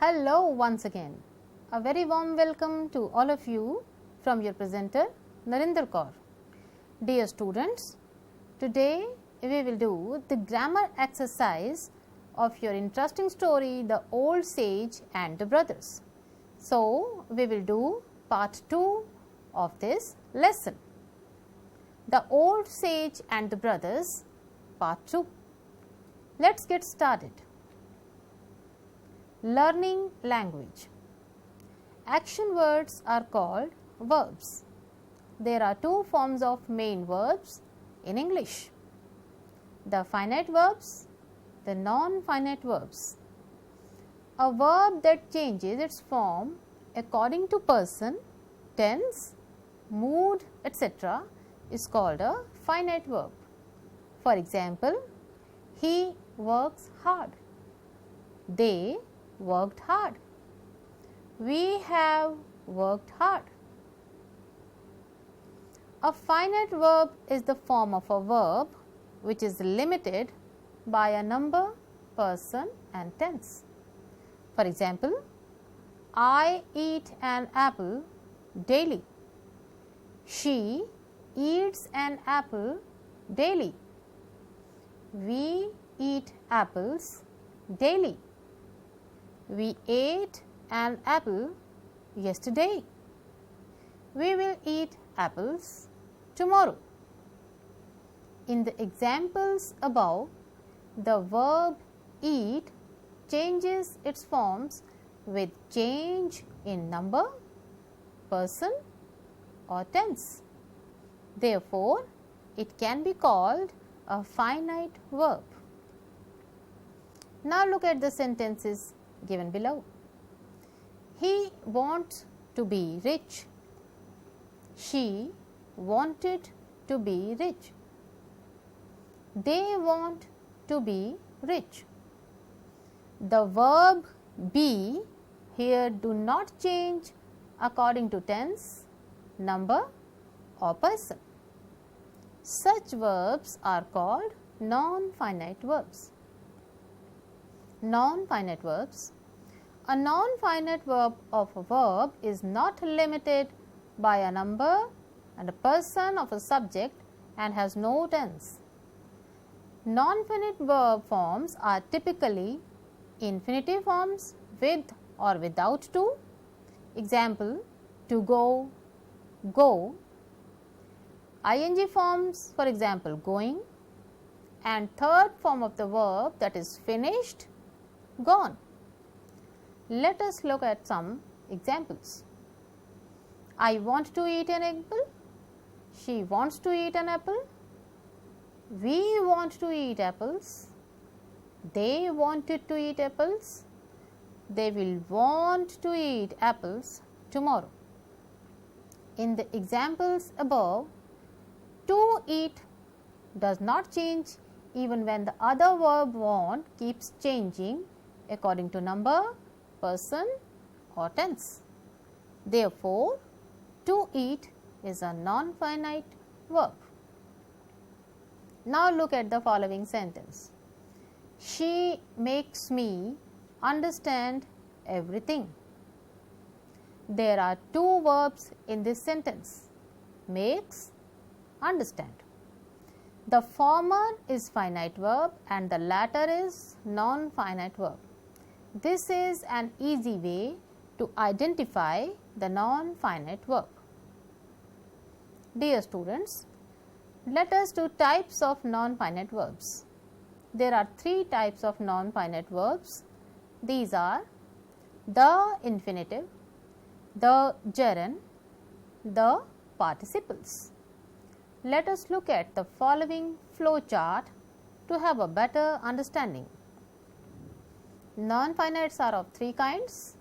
Hello once again. A very warm welcome to all of you from your presenter Narinder Kaur. Dear students, today we will do the grammar exercise of your interesting story The Old Sage and the Brothers. So, we will do part 2 of this lesson. The Old Sage and the Brothers, part 2. Let's get started. Learning language. Action words are called verbs. There are two forms of main verbs in English: the finite verbs, the non-finite verbs. A verb that changes its form according to person, tense, mood, etc. is called a finite verb. For example, he works hard. They worked hard. We have worked hard. A finite verb is the form of a verb which is limited by a number, person and tense. For example, I eat an apple daily. She eats an apple daily. We eat apples daily. We ate an apple yesterday. We will eat apples tomorrow. In the examples above, the verb eat changes its forms with change in number, person or tense. Therefore, it can be called a finite verb. Now look at the sentences given below. He wants to be rich. She wanted to be rich. They want to be rich. The verb be here do not change according to tense, number or person. Such verbs are called non-finite verbs. Non-finite verbs. A non-finite verb of a verb is not limited by a number and a person of a subject and has no tense. Non-finite verb forms are typically infinitive forms with or without to. Example, to go, go. Ing forms, for example, going. And third form of the verb, that is finished, gone. Let us look at some examples. I want to eat an apple. She wants to eat an apple. We want to eat apples. They wanted to eat apples. They will want to eat apples tomorrow. In the examples above, to eat does not change even when the other verb want keeps changing according to number, person or tense. Therefore, to eat is a non-finite verb. Now look at the following sentence. She makes me understand everything. There are two verbs in this sentence: makes, understand. The former is finite verb and the latter is non-finite verb. This is an easy way to identify the non-finite verb. Dear students, let us do types of non-finite verbs. There are three types of non-finite verbs. These are the infinitive, the gerund, the participles. Let us look at the following flow chart to have a better understanding. Non-finites are of three kinds: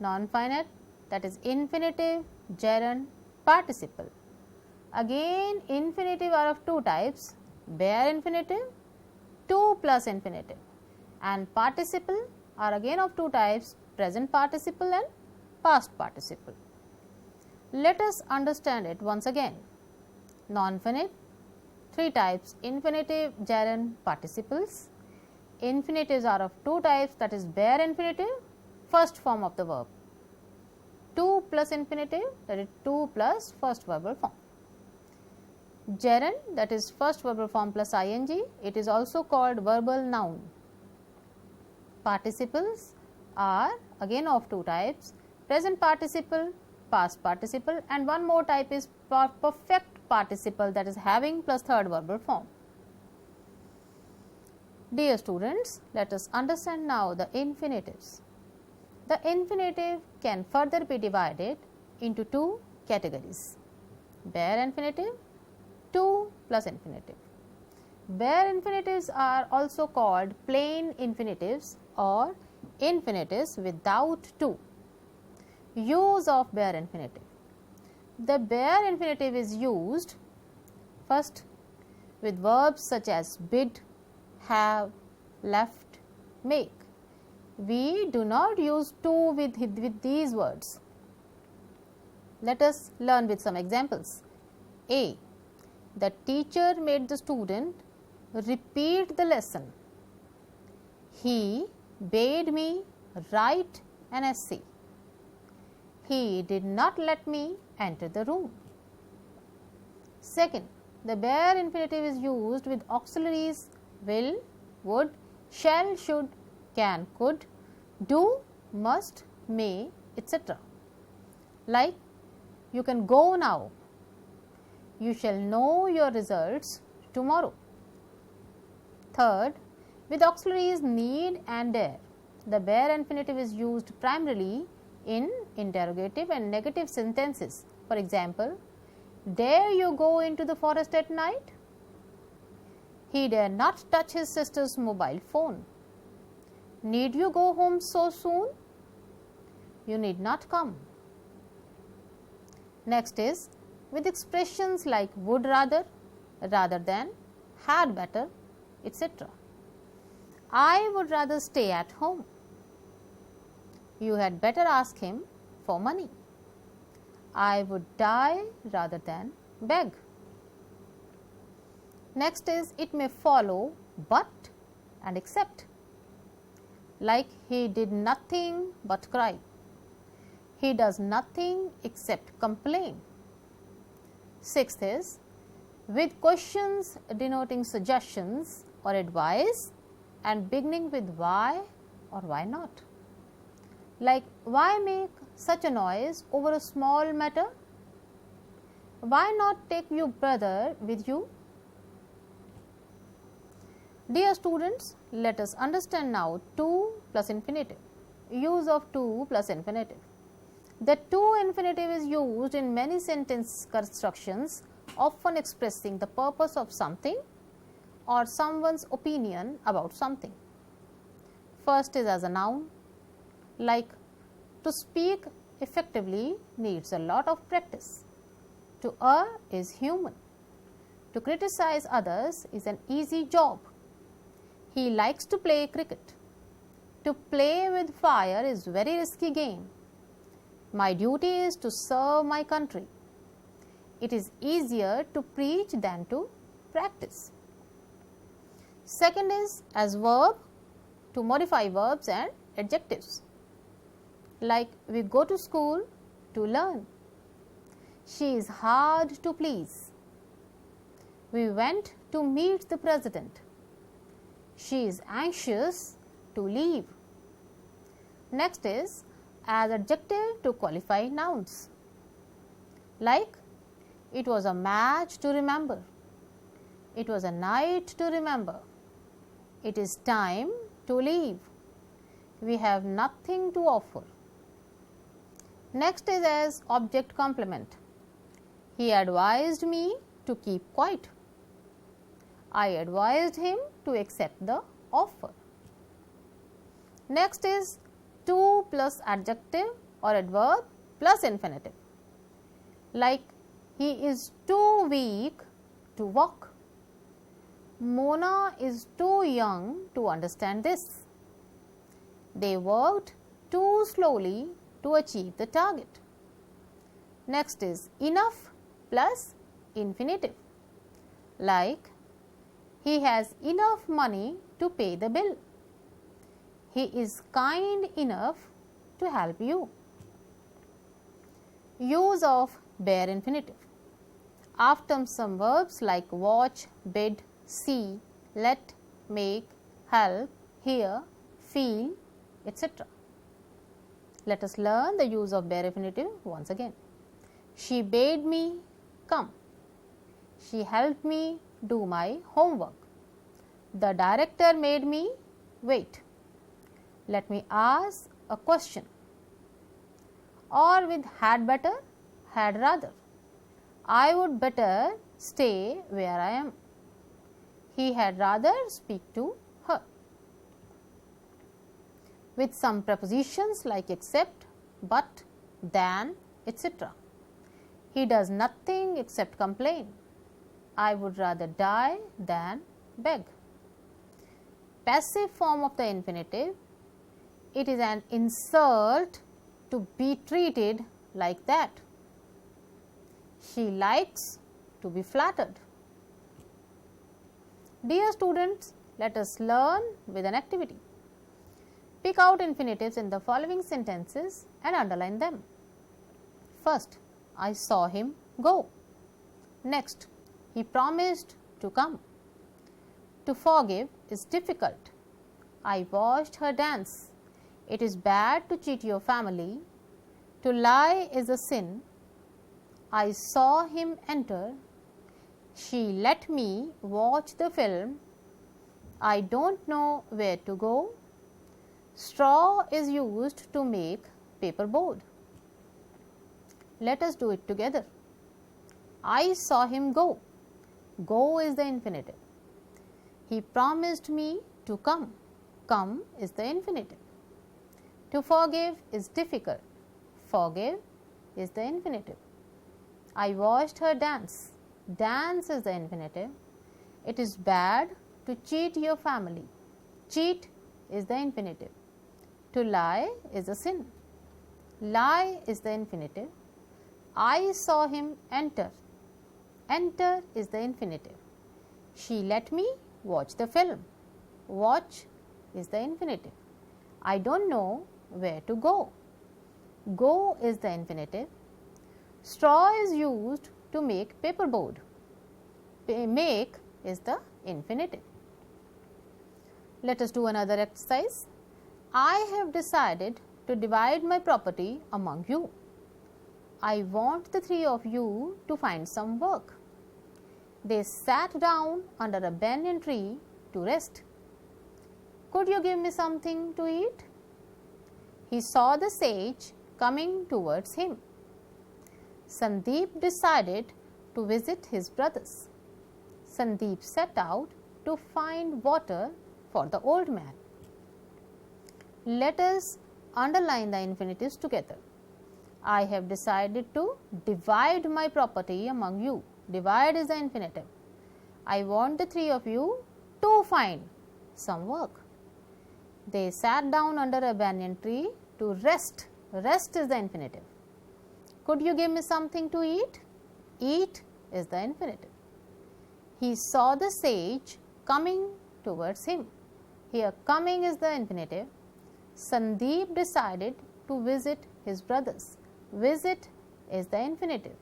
non-finite, that is infinitive, gerund, participle. Again, infinitive are of two types: bare infinitive, to plus infinitive, and participle are again of two types: present participle and past participle. Let us understand it once again. Non-finite, three types: infinitive, gerund, participles. Infinitives are of two types, that is bare infinitive, first form of the verb. To plus infinitive, that is to plus first verbal form. Gerund, that is first verbal form plus ing, it is also called verbal noun. Participles are again of two types, present participle, past participle, and one more type is perfect participle, that is having plus third verbal form. Dear students, let us understand now the infinitives. The infinitive can further be divided into two categories, bare infinitive, to plus infinitive. Bare infinitives are also called plain infinitives or infinitives without to. Use of bare infinitive. The bare infinitive is used first with verbs such as bid, have, left, make. We do not use to with these words. Let us learn with some examples. A. The teacher made the student repeat the lesson. He bade me write an essay. He did not let me enter the room. Second, the bare infinitive is used with auxiliaries will, would, shall, should, can, could, do, must, may, etc. Like, you can go now. You shall know your results tomorrow. Third, with auxiliaries need and dare. The bare infinitive is used primarily in interrogative and negative sentences. For example, dare you go into the forest at night? He dare not touch his sister's mobile phone. Need you go home so soon? You need not come. Next is with expressions like would rather, rather than, had better, etc. I would rather stay at home. You had better ask him for money. I would die rather than beg. Next is it may follow but and except. Like he did nothing but cry. He does nothing except complain. Sixth is with questions denoting suggestions or advice and beginning with why or why not. Like why make such a noise over a small matter? Why not take your brother with you? Dear students, let us understand now to plus infinitive. Use of to plus infinitive. The to infinitive is used in many sentence constructions, often expressing the purpose of something or someone's opinion about something. First is as a noun, like to speak effectively needs a lot of practice. To err is human. To criticize others is an easy job. He likes to play cricket. To play with fire is very risky game. My duty is to serve my country. It is easier to preach than to practice. Second is as verb, to modify verbs and adjectives. Like we go to school to learn. She is hard to please. We went to meet the president. She is anxious to leave. Next is as adjective to qualify nouns. Like it was a match to remember. It was a night to remember. It is time to leave. We have nothing to offer. Next is as object complement. He advised me to keep quiet. I advised him to accept the offer. Next is to plus adjective or adverb plus infinitive. Like he is too weak to walk. Mona is too young to understand this. They worked too slowly to achieve the target. Next is enough plus infinitive. Like he has enough money to pay the bill. He is kind enough to help you. Use of bare infinitive. After some verbs like watch, bid, see, let, make, help, hear, feel, etc. Let us learn the use of bare infinitive once again. She bade me come. She helped me do my homework. The director made me wait. Let me ask a question. Or with had better, had rather. I would better stay where I am. He had rather speak to her. With some prepositions like except, but, than, etc. He does nothing except complain. I would rather die than beg. Passive form of the infinitive. It is an insult to be treated like that. She likes to be flattered. Dear students, let us learn with an activity. Pick out infinitives in the following sentences and underline them. First, I saw him go. Next, he promised to come. To forgive is difficult. I watched her dance. It is bad to cheat your family. To lie is a sin. I saw him enter. She let me watch the film. I don't know where to go. Straw is used to make paper board. Let us do it together. I saw him go. Go is the infinitive. He promised me to come. Come is the infinitive. To forgive is difficult. Forgive is the infinitive. I watched her dance. Dance is the infinitive. It is bad to cheat your family. Cheat is the infinitive. To lie is a sin. Lie is the infinitive. I saw him enter. Enter is the infinitive. She let me watch the film. Watch is the infinitive. I don't know where to go. Go is the infinitive. Straw is used to make paper board. Make is the infinitive. Let us do another exercise. I have decided to divide my property among you. I want the three of you to find some work. They sat down under a banyan tree to rest. Could you give me something to eat? He saw the sage coming towards him. Sandeep decided to visit his brothers. Sandeep set out to find water for the old man. Let us underline the infinitives together. I have decided to divide my property among you. Divide is the infinitive. I want the three of you to find some work. They sat down under a banyan tree to rest. Rest is the infinitive. Could you give me something to eat? Eat is the infinitive. He saw the sage coming towards him. Here, coming is the infinitive. Sandeep decided to visit his brothers. Visit is the infinitive.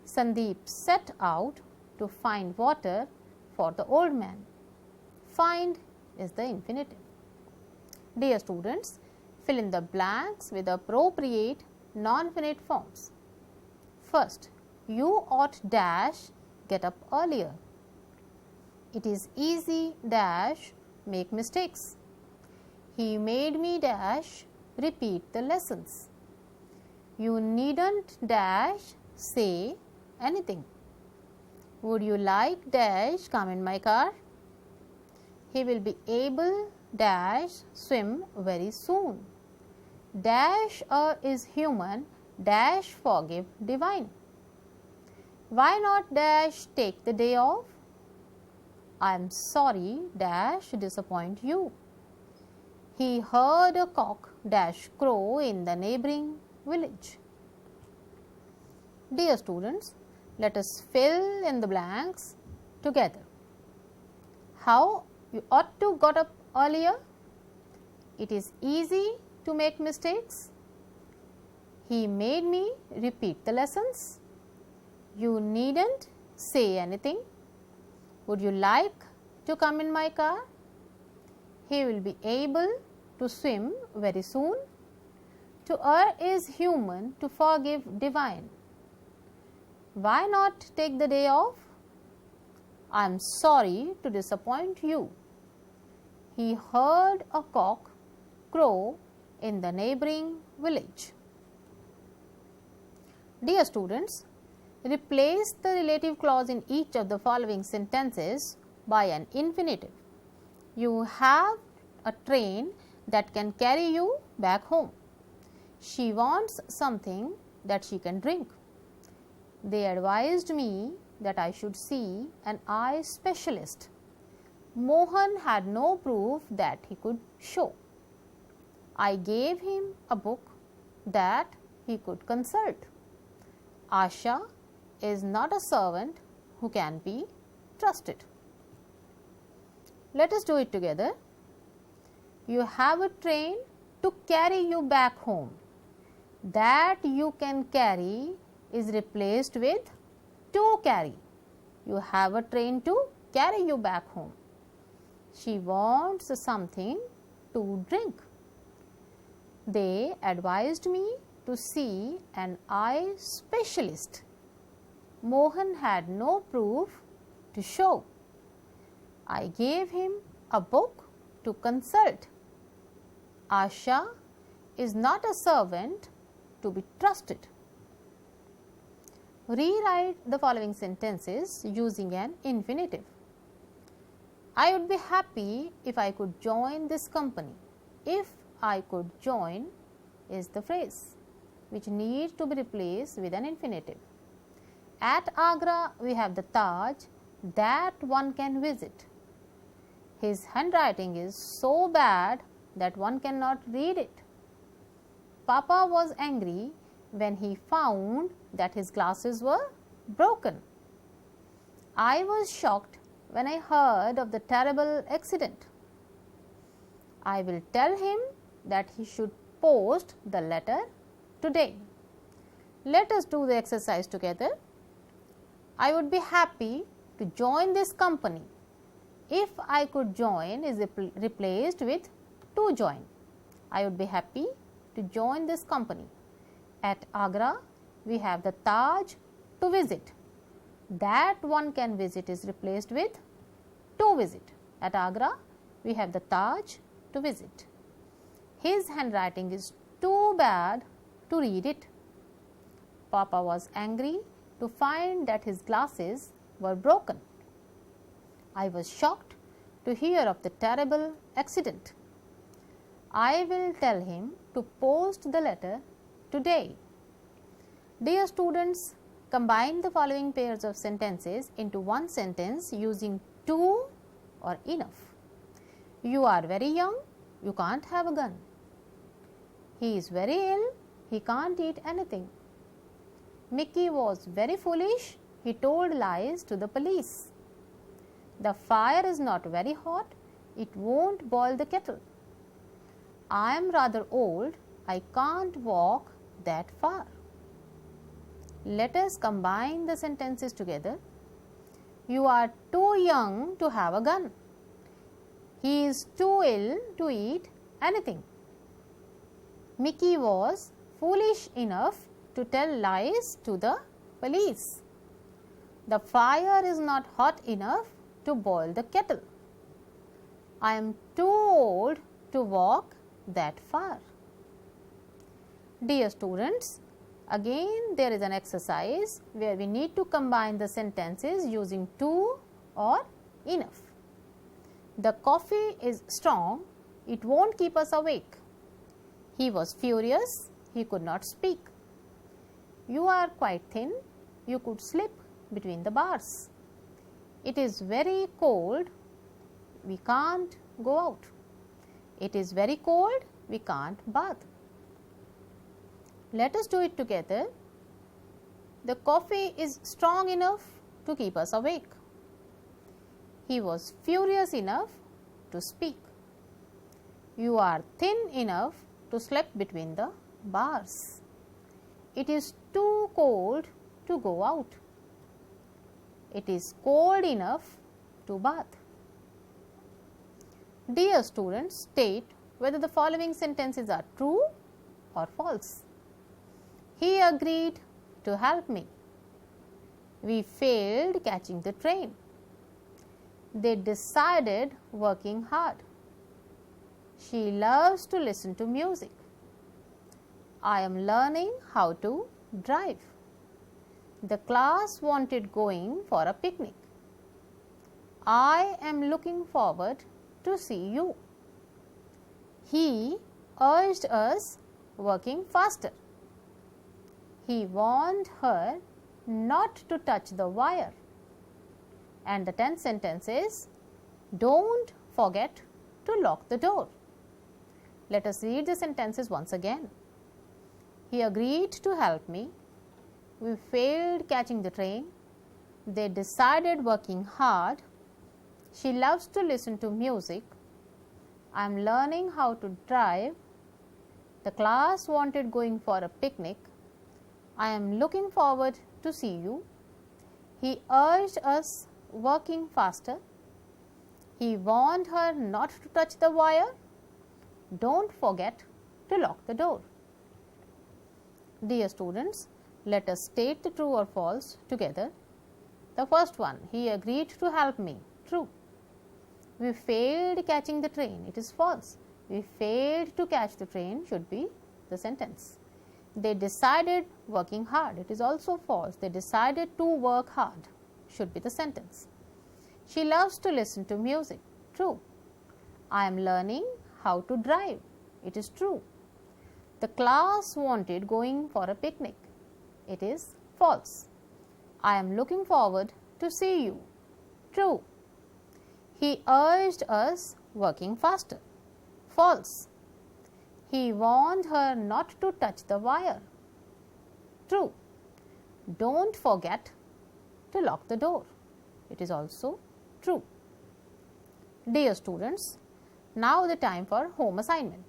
Sandeep set out to find water for the old man. Find is the infinitive. Dear students, fill in the blanks with appropriate non-finite forms. First, you ought dash get up earlier. It is easy dash make mistakes. He made me dash repeat the lessons. You needn't dash say anything. Would you like dash come in my car? He will be able dash swim very soon. Dash is human, dash forgive divine. Why not dash take the day off? I am sorry dash disappoint you. He heard a cock dash crow in the neighboring village. Dear students, let us fill in the blanks together. How you ought to got up earlier? It is easy to make mistakes. He made me repeat the lessons. You needn't say anything. Would you like to come in my car? He will be able to swim very soon. To err is human, to forgive divine. Why not take the day off? I am sorry to disappoint you. He heard a cock crow in the neighboring village. Dear students, replace the relative clause in each of the following sentences by an infinitive. You have a train that can carry you back home. She wants something that she can drink. They advised me that I should see an eye specialist. Mohan had no proof that he could show. I gave him a book that he could consult. Asha is not a servant who can be trusted. Let us do it together. You have a train to carry you back home. That you can carry is replaced with to carry. You have a train to carry you back home. She wants something to drink. They advised me to see an eye specialist. Mohan had no proof to show. I gave him a book to consult. Asha is not a servant to be trusted. Rewrite the following sentences using an infinitive. I would be happy if I could join this company. If I could join is the phrase which needs to be replaced with an infinitive. At Agra we have the Taj that one can visit. His handwriting is so bad that one cannot read it. Papa was angry when he found that his glasses were broken. I was shocked when I heard of the terrible accident. I will tell him that he should post the letter today. Let us do the exercise together. I would be happy to join this company. If I could join is replaced with to join. I would be happy to join this company. At Agra, we have the Taj to visit. That one can visit is replaced with to visit. At Agra, we have the Taj to visit. His handwriting is too bad to read it. Papa was angry to find that his glasses were broken. I was shocked to hear of the terrible accident. I will tell him to post the letter today. Dear students, combine the following pairs of sentences into one sentence using to or enough. You are very young, you can't have a gun. He is very ill, he can't eat anything. Mickey was very foolish, he told lies to the police. The fire is not very hot, it won't boil the kettle. I am rather old, I can't walk that far. Let us combine the sentences together. You are too young to have a gun. He is too ill to eat anything. Mickey was foolish enough to tell lies to the police. The fire is not hot enough to boil the kettle. I am too old to walk that far. Dear students, again there is an exercise where we need to combine the sentences using to or enough. The coffee is strong, it won't keep us awake. He was furious, he could not speak. You are quite thin, you could slip between the bars. It is very cold, we can't go out. It is very cold, we can't bath. Let us do it together. The coffee is strong enough to keep us awake. He was furious enough to speak. You are thin enough to slip between the bars. It is too cold to go out. It is cold enough to bath. Dear students, state whether the following sentences are true or false. He agreed to help me. We failed catching the train. They decided working hard. She loves to listen to music. I am learning how to drive. The class wanted going for a picnic. I am looking forward to see you. He urged us working faster. He warned her not to touch the wire. And the 10th sentence is, don't forget to lock the door. Let us read the sentences once again. He agreed to help me. We failed catching the train. They decided working hard. She loves to listen to music. I am learning how to drive. The class wanted going for a picnic. I am looking forward to see you. He urged us working faster. He warned her not to touch the wire. Don't forget to lock the door. Dear students, let us state the true or false together. The first one, he agreed to help me. True. We failed catching the train. It is false. We failed to catch the train should be the sentence. They decided working hard. It is also false. They decided to work hard should be the sentence. She loves to listen to music. True. I am learning how to drive. It is true. The class wanted going for a picnic. It is false. I am looking forward to see you. True. He urged us working faster. False. He warned her not to touch the wire. True. Don't forget to lock the door. It is also true. Dear students, now the time for home assignment.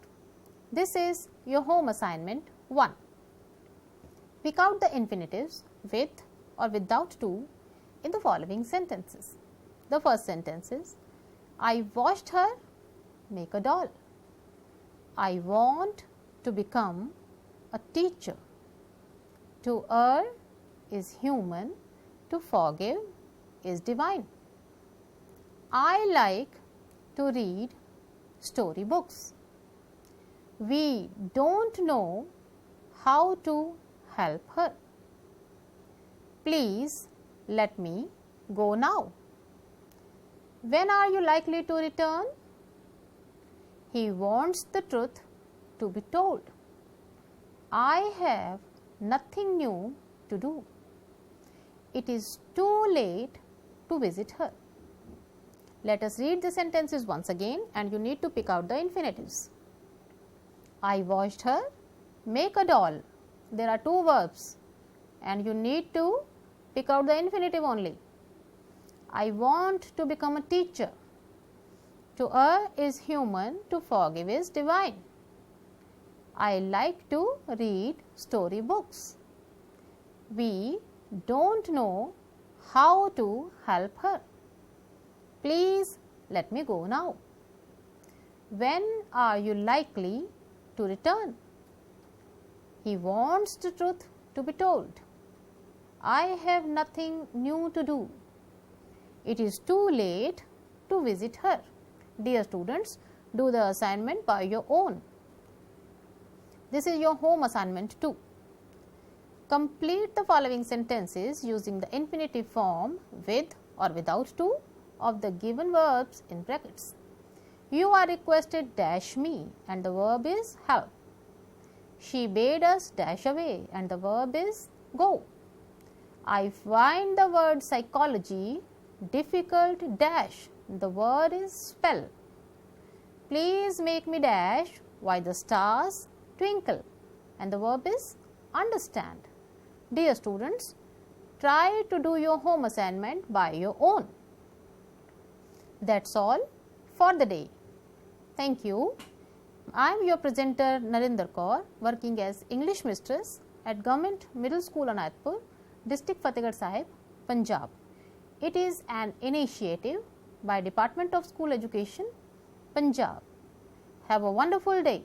This is your home assignment 1. Pick out the infinitives with or without to in the following sentences. The first sentence is, I watched her make a doll. I want to become a teacher. To err is human, to forgive is divine. I like to read storybooks. We don't know how to help her. Please let me go now. When are you likely to return? He wants the truth to be told. I have nothing new to do. It is too late to visit her. Let us read the sentences once again and you need to pick out the infinitives. I watched her make a doll. There are 2 verbs and you need to pick out the infinitive only. I want to become a teacher. To err is human, to forgive is divine. I like to read storybooks. We don't know how to help her. Please let me go now. When are you likely to return? He wants the truth to be told. I have nothing new to do. It is too late to visit her. Dear students, do the assignment by your own. This is your home assignment 2. Complete the following sentences using the infinitive form with or without to of the given verbs in brackets. You are requested dash me and the verb is help. She bade us dash away and the verb is go. I find the word psychology difficult dash, the word is spell. Please make me dash why the stars twinkle and the verb is understand. Dear students, try to do your home assignment by your own. That's all for the day. Thank you. I am your presenter Narinder Kaur, working as English Mistress at Government Middle School, Anandpur, District Fatehgarh Sahib, Punjab. It is an initiative by Department of School Education, Punjab. Have a wonderful day.